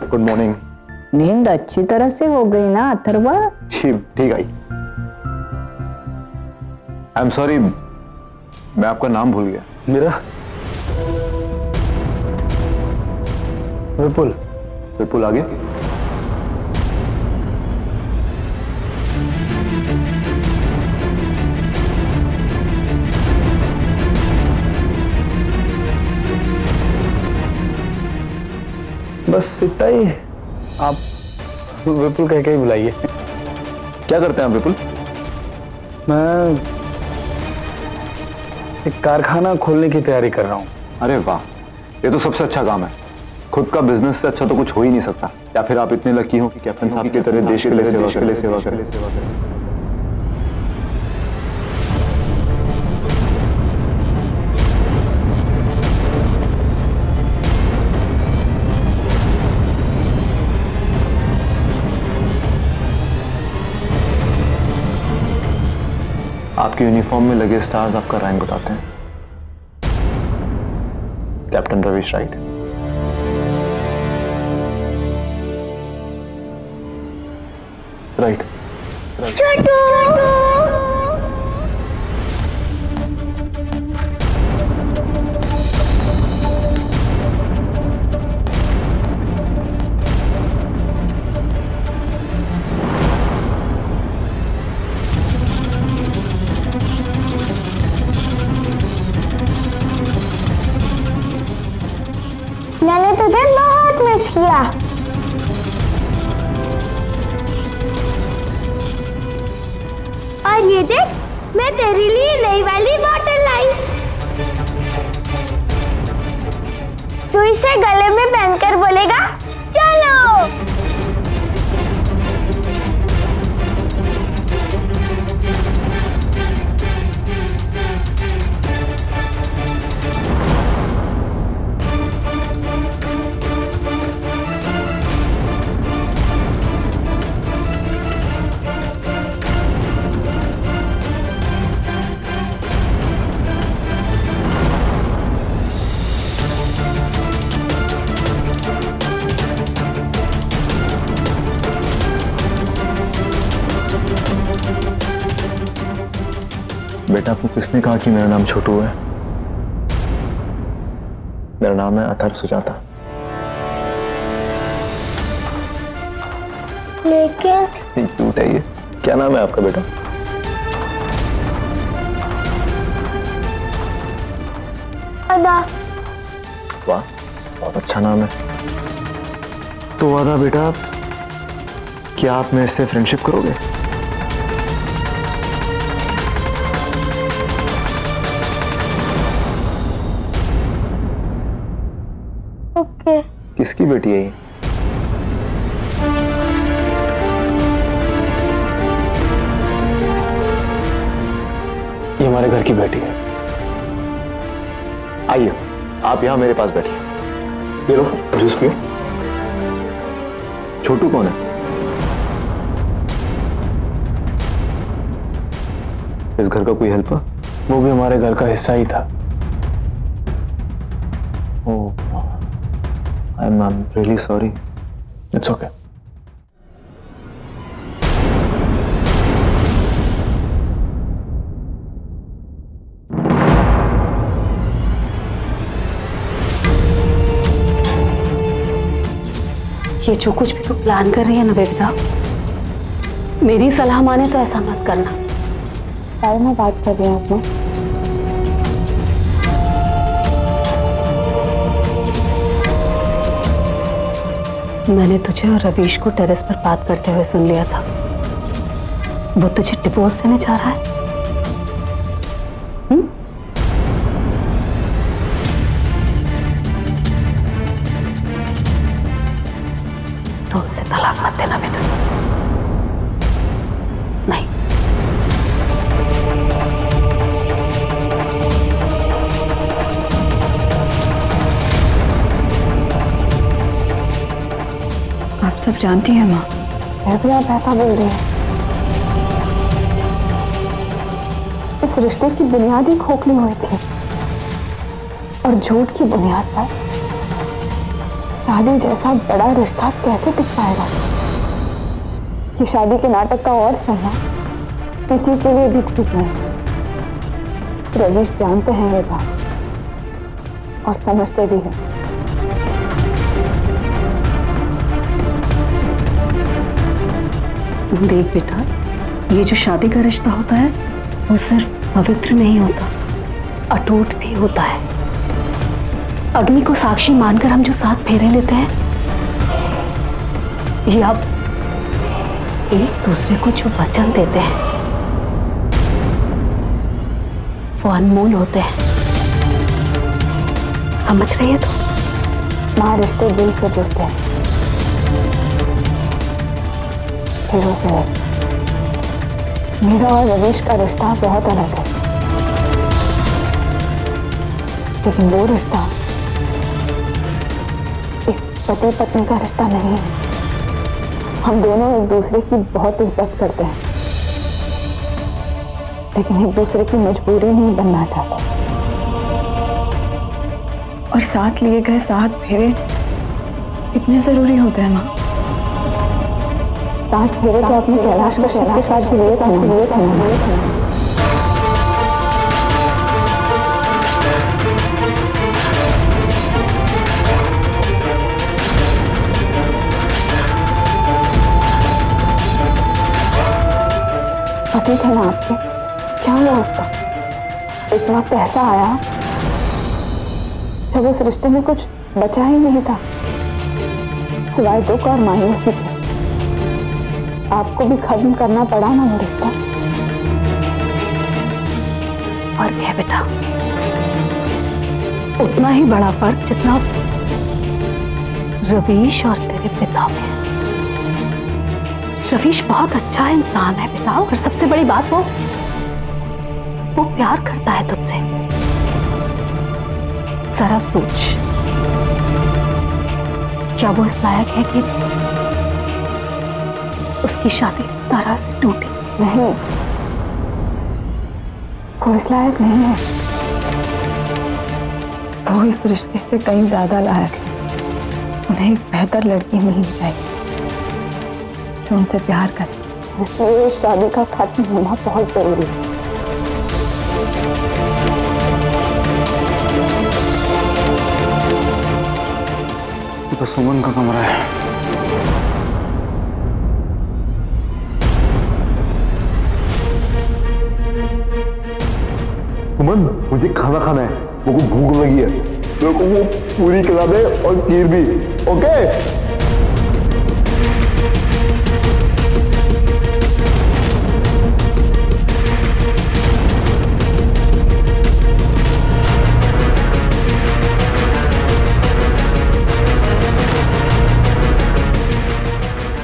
Good morning. नींद अच्छी तरह से हो गई ना अथर्वा? ठीक आई। आई एम सॉरी, मैं आपका नाम भूल गया। मेरा विपुल। विपुल आगे। बस इतना ही। आप विपुल कह के ही बुलाइए। क्या करते हैं आप विपुल? मैं एक कारखाना खोलने की तैयारी कर रहा हूँ। अरे वाह, ये तो सबसे अच्छा काम है। खुद का बिजनेस से अच्छा तो कुछ हो ही नहीं सकता। या फिर आप इतने लकी हो कि कैप्टन साहब की तरह देश के लिए सेवा करें। आपकी यूनिफॉर्म में लगे स्टार्स आपका रैंक बताते हैं। Captain Ravish, right? राइट। मैंने तुझे बहुत मिस किया। और ये देख, मैं तेरे लिए नई वाली बॉटल लाई। तू इसे गले में पहनकर बोलेगा, चलो। बेटा, आपको किसने कहा कि मेरा नाम छोटू है? मेरा नाम है अथर्व सुजाता। लेकिन क्यूट है ये। क्या नाम है आपका बेटा? अदा। वाह, बहुत अच्छा नाम है। तो वादा बेटा, क्या आप मेरे से फ्रेंडशिप करोगे? ओके। किसकी बेटी है ये? ये हमारे घर की बेटी है। आइए, आप यहां मेरे पास बैठिए। ये लो, जूस पियो। छोटू कौन है? इस घर का कोई हेल्पर? वो भी हमारे घर का हिस्सा ही था। I'm really sorry. It's okay. ये जो कुछ भी तू प्लान कर रही है ना बेटा, मेरी सलाह माने तो ऐसा मत करना। क्या मैं बात कर रही हूँ अपने? मैंने तुझे और रवीश को टेरेस पर बात करते हुए सुन लिया था। वो तुझे डिवोर्स देने जा रहा है। तो उससे तलाक मत देना बेटा। नहीं। आप सब जानती हैं माँ। मैं भी आप ऐसा बोल रही हैं। इस रिश्ते की बुनियाद ही खोखली हुई थी और झूठ की बुनियाद पर शादी जैसा बड़ा रिश्ता कैसे टिक पाएगा? ये शादी के नाटक का और चलना किसी के लिए भी ठीक नहीं। रवीश जानते हैं ये बात और समझते भी हैं। देख बेटा, ये जो शादी का रिश्ता होता है वो सिर्फ पवित्र नहीं होता, अटूट भी होता है। अग्नि को साक्षी मानकर हम जो साथ फेरे लेते हैं, ये अब एक दूसरे को जो वचन देते हैं वो अनमोल होते हैं। समझ रही है तो? माँ, रिश्ते दिल से जुड़ते हैं, दिलों से। मेरा और रवीश का रिश्ता बहुत अलग है, लेकिन वो रिश्ता एक पति पत्नी का रिश्ता नहीं है। हम दोनों एक दूसरे की बहुत इज्जत करते हैं, लेकिन एक दूसरे की मजबूरी नहीं बनना चाहते। और साथ लिए गए 7 फेरे इतने जरूरी होते हैं माँ। 7 फेरे तो अपने कैलाश के साथ भी लिए थे। पति थे ना आपके, क्या हुआ उसका? इतना पैसा आया जब उस रिश्ते में कुछ बचा ही नहीं था सिवाय दुख और मायूसी के। आपको भी खत्म करना पड़ा ना वो रिश्ता। और भी है बेटा, उतना ही बड़ा फर्क जितना रवीश और तेरे पिता में। रवीश बहुत अच्छा इंसान है बेटा, और सबसे बड़ी बात वो प्यार करता है तुझसे। जरा सोच, क्या वो इस लायक है कि उसकी शादी इस तरह से टूटे? नहीं, वो इस लायक नहीं है। वो इस रिश्ते से कहीं ज्यादा लायक है। उन्हें एक बेहतर लड़की मिलनी चाहिए जो उनसे प्यार करे। इसलिए इस शादी का खत्म होना बहुत जरूरी है। ये तो सुमन का कमरा है। सुमन, मुझे खाना खाना है, मेरे को भूख लगी है। मेरे को वो पूरी खिला दे और खीर भी, ओके?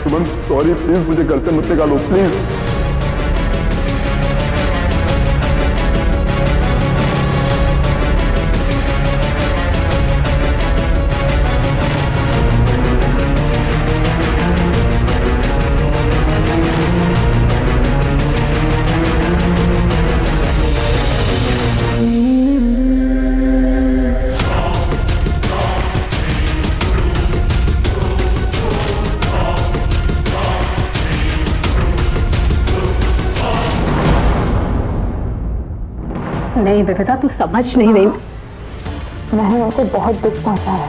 सुमन, सॉरी, प्लीज मुझे घर से मत निकालो, प्लीज। नहीं बेटा, तू समझ नहीं रही। मैंने उनको बहुत दुख पहुंचाया,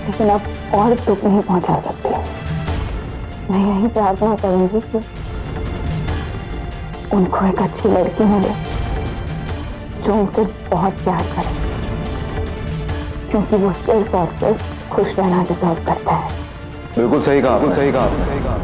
लेकिन अब और दुख नहीं पहुंचा सकती। मैं यही प्रार्थना करूंगी कि उनको एक अच्छी लड़की मिले जो उनसे बहुत प्यार करे, क्योंकि वो सिर्फ और सिर्फ खुश रहना डिजर्व करता है। बिल्कुल सही कहा, बिल्कुल सही कहा, सही कहा।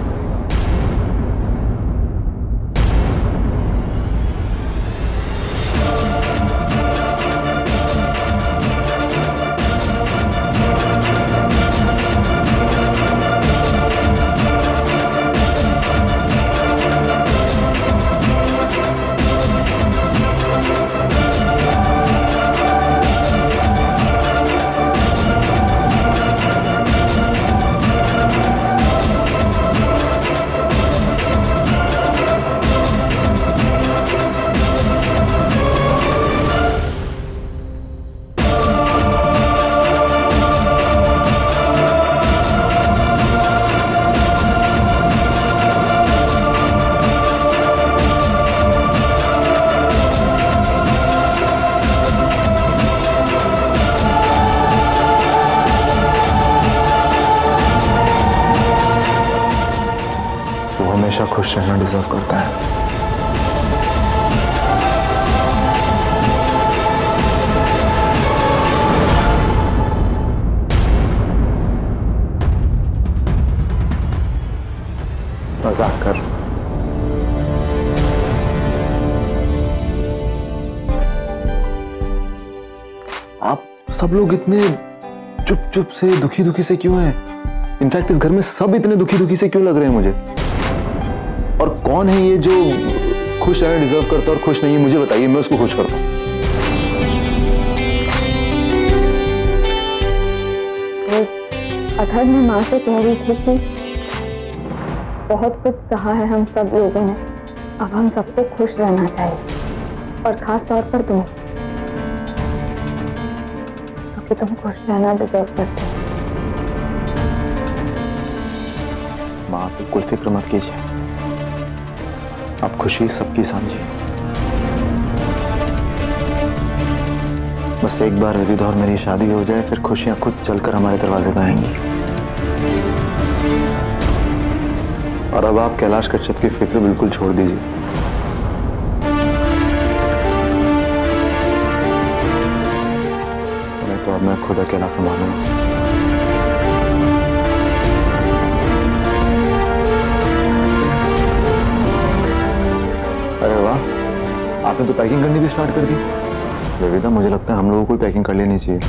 खुश रहना डिजर्व करता है। मजाक कर। आप सब लोग इतने चुप चुप से दुखी दुखी से क्यों हैं? इनफैक्ट इस घर में सब इतने दुखी दुखी से क्यों लग रहे हैं मुझे? और कौन है ये जो खुश रहना डिजर्व करता है और खुश नहीं है? मुझे बताइए, मैं उसको खुश करता हूं। अगर मैं माँ से कह रही थी कि बहुत कुछ सहा है हम सब लोगों ने, अब हम सबको खुश रहना चाहिए, और खास तौर पर तुम, क्योंकि तुम खुश रहना डिजर्व करते हो। माँ बिल्कुल फिक्र मत कीजिए, आप खुशी सबकी समझिए। बस एक बार विविधा और मेरी शादी हो जाए, फिर खुशियां खुद चलकर हमारे दरवाजे पर आएंगी। और अब आप कैलाश कश्यप की फिक्र बिल्कुल छोड़ दीजिए। तो अब मैं खुद अकेला संभालूंगा। अरे वाह, आपने तो पैकिंग करनी भी स्टार्ट कर दी। विविधा, मुझे लगता है हम लोगों को पैकिंग कर लेनी चाहिए।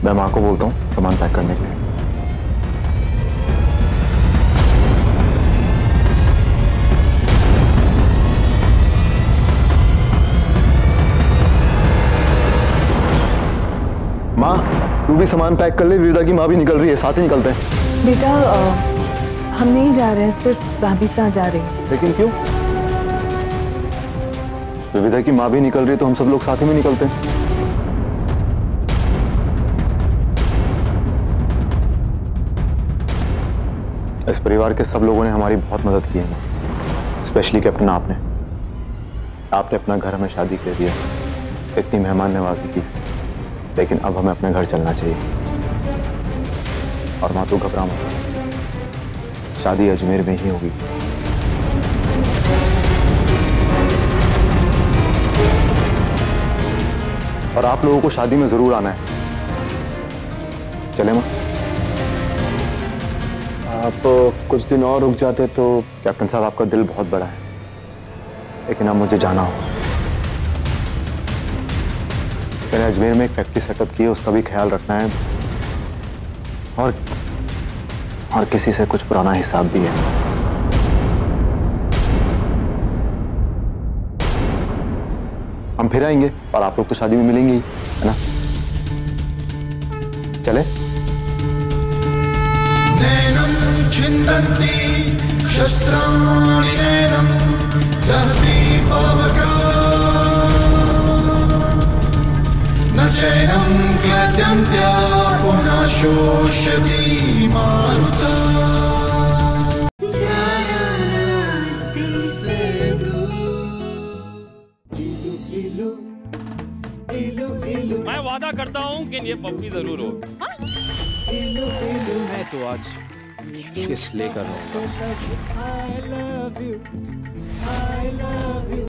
मैं माँ को बोलता हूँ सामान पैक करने के लिए। माँ, तू भी सामान पैक कर ले, विविधा की माँ भी निकल रही है, साथ ही निकलते हैं। बेटा हम नहीं जा रहे हैं, सिर्फ भाभी साथ जा रही हैं। लेकिन क्यों? विविधा की माँ भी निकल रही है तो हम सब लोग साथ ही में निकलते हैं। इस परिवार के सब लोगों ने हमारी बहुत मदद की है, स्पेशली कैप्टन आपने अपना घर हमें शादी के लिए दिया, इतनी मेहमान नवाजी की। लेकिन अब हमें अपने घर चलना चाहिए। और माँ, तू घबरा मत, शादी अजमेर में ही होगी। और आप लोगों को शादी में जरूर आना है। चले माँ? आप कुछ दिन और रुक जाते तो। कैप्टन साहब, आपका दिल बहुत बड़ा है, लेकिन अब मुझे जाना होगा। मैंने अजमेर में एक फैक्ट्री सेटअप की है, उसका भी ख्याल रखना है। और किसी से कुछ पुराना हिसाब भी है। हम फिर आएंगे और आप लोग तो शादी में मिलेंगे ही, है ना? चले? नैनम छिन्दन्ति शस्त्राणि नैनम दहति पावका न चैनम क्लद्यन्त्या पुनः शोष्यति मारुता। मैं वादा करता हूँ कि ये पप्पी जरूर हो। मैं तो आज किस लेकर